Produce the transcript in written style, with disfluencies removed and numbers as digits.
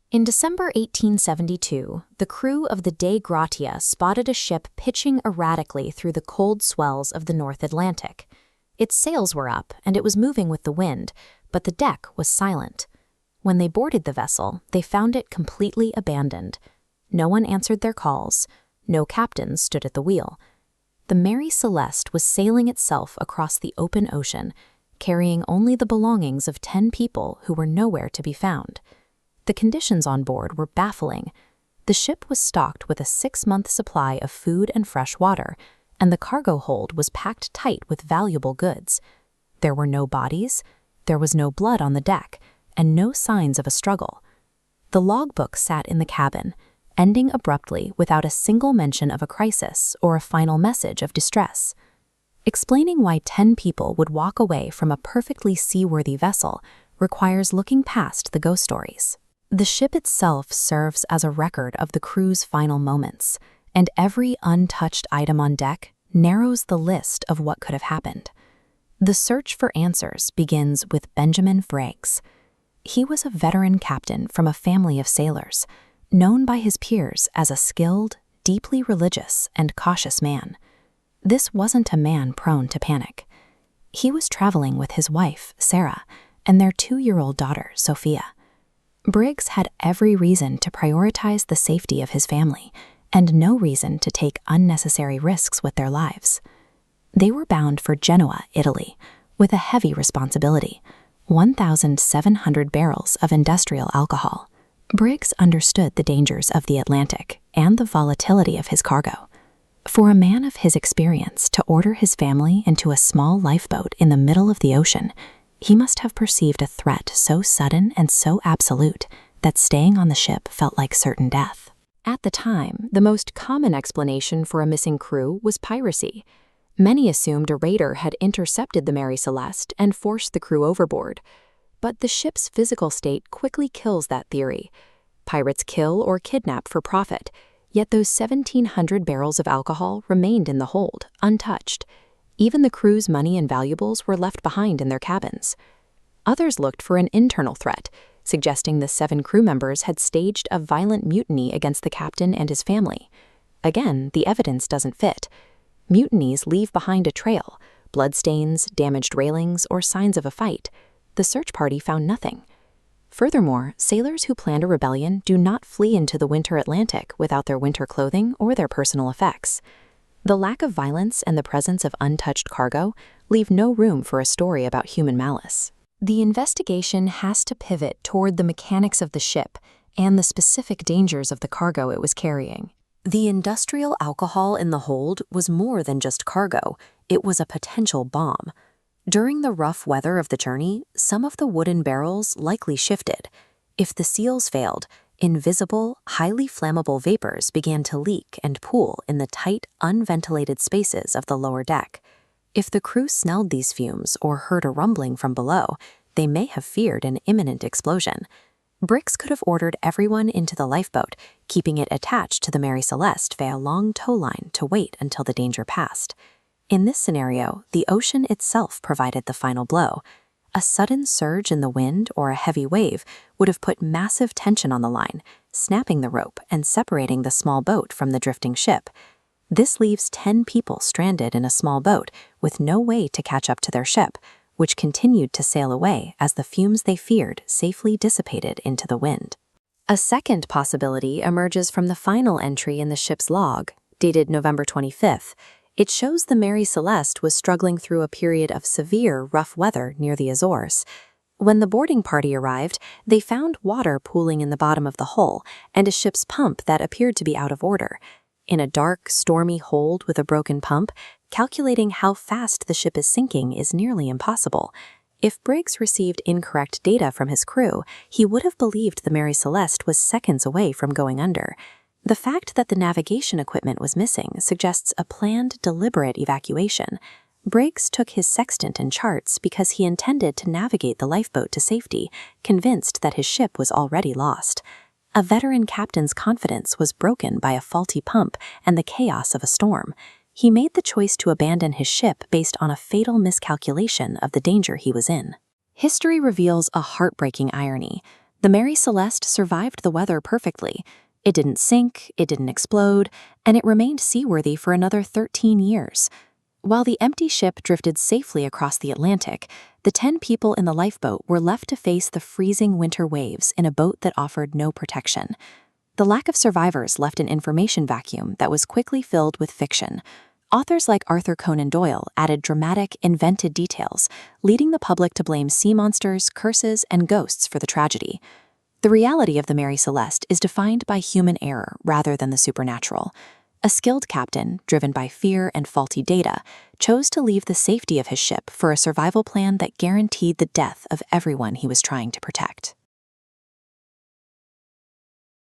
In December 1872, the crew of the Dei Gratia spotted a ship pitching erratically through the cold swells of the North Atlantic. Its sails were up and it was moving with the wind, but the deck was silent. When they boarded the vessel, they found it completely abandoned. No one answered their calls. No captain stood at the wheel. The Mary Celeste was sailing itself across the open ocean, carrying only the belongings of 10 people who were nowhere to be found. The conditions on board were baffling. The ship was stocked with a 6-month supply of food and fresh water, and the cargo hold was packed tight with valuable goods. There were no bodies, there was no blood on the deck, and no signs of a struggle. The logbook sat in the cabin, ending abruptly without a single mention of a crisis or a final message of distress. Explaining why 10 people would walk away from a perfectly seaworthy vessel requires looking past the ghost stories. The ship itself serves as a record of the crew's final moments, and every untouched item on deck narrows the list of what could have happened. The search for answers begins with Benjamin Briggs. He was a veteran captain from a family of sailors, known by his peers as a skilled, deeply religious, and cautious man. This wasn't a man prone to panic. He was traveling with his wife, Sarah, and their 2-year-old daughter, Sophia. Briggs had every reason to prioritize the safety of his family and no reason to take unnecessary risks with their lives. They were bound for Genoa, Italy, with a heavy responsibility: 1,700 barrels of industrial alcohol. Briggs understood the dangers of the Atlantic and the volatility of his cargo. For a man of his experience to order his family into a small lifeboat in the middle of the ocean, he must have perceived a threat so sudden and so absolute that staying on the ship felt like certain death. At the time, the most common explanation for a missing crew was piracy. Many assumed a raider had intercepted the Mary Celeste and forced the crew overboard. But the ship's physical state quickly kills that theory. Pirates kill or kidnap for profit, yet those 1,700 barrels of alcohol remained in the hold, untouched. Even the crew's money and valuables were left behind in their cabins. Others looked for an internal threat, suggesting the 7 crew members had staged a violent mutiny against the captain and his family. Again, the evidence doesn't fit. Mutinies leave behind a trail: bloodstains, damaged railings, or signs of a fight. The search party found nothing. Furthermore, sailors who planned a rebellion do not flee into the winter Atlantic without their winter clothing or their personal effects. The lack of violence and the presence of untouched cargo leave no room for a story about human malice. The investigation has to pivot toward the mechanics of the ship and the specific dangers of the cargo it was carrying. The industrial alcohol in the hold was more than just cargo, it was a potential bomb. During the rough weather of the journey, some of the wooden barrels likely shifted. If the seals failed, invisible, highly flammable vapors began to leak and pool in the tight, unventilated spaces of the lower deck. If the crew smelled these fumes or heard a rumbling from below, they may have feared an imminent explosion. Briggs could have ordered everyone into the lifeboat, keeping it attached to the Mary Celeste via a long tow line to wait until the danger passed. In this scenario, the ocean itself provided the final blow. A sudden surge in the wind or a heavy wave would have put massive tension on the line, snapping the rope and separating the small boat from the drifting ship. This leaves 10 people stranded in a small boat with no way to catch up to their ship, which continued to sail away as the fumes they feared safely dissipated into the wind. A second possibility emerges from the final entry in the ship's log, dated November 25th. It shows the Mary Celeste was struggling through a period of severe, rough weather near the Azores. When the boarding party arrived, they found water pooling in the bottom of the hull and a ship's pump that appeared to be out of order. In a dark, stormy hold with a broken pump, calculating how fast the ship is sinking is nearly impossible. If Briggs received incorrect data from his crew, he would have believed the Mary Celeste was seconds away from going under. The fact that the navigation equipment was missing suggests a planned, deliberate evacuation. Briggs took his sextant and charts because he intended to navigate the lifeboat to safety, convinced that his ship was already lost. A veteran captain's confidence was broken by a faulty pump and the chaos of a storm. He made the choice to abandon his ship based on a fatal miscalculation of the danger he was in. History reveals a heartbreaking irony. The Mary Celeste survived the weather perfectly. It didn't sink, it didn't explode, and it remained seaworthy for another 13 years. While the empty ship drifted safely across the Atlantic, the 10 people in the lifeboat were left to face the freezing winter waves in a boat that offered no protection. The lack of survivors left an information vacuum that was quickly filled with fiction. Authors like Arthur Conan Doyle added dramatic, invented details, leading the public to blame sea monsters, curses, and ghosts for the tragedy. The reality of the Mary Celeste is defined by human error rather than the supernatural. A skilled captain, driven by fear and faulty data, chose to leave the safety of his ship for a survival plan that guaranteed the death of everyone he was trying to protect.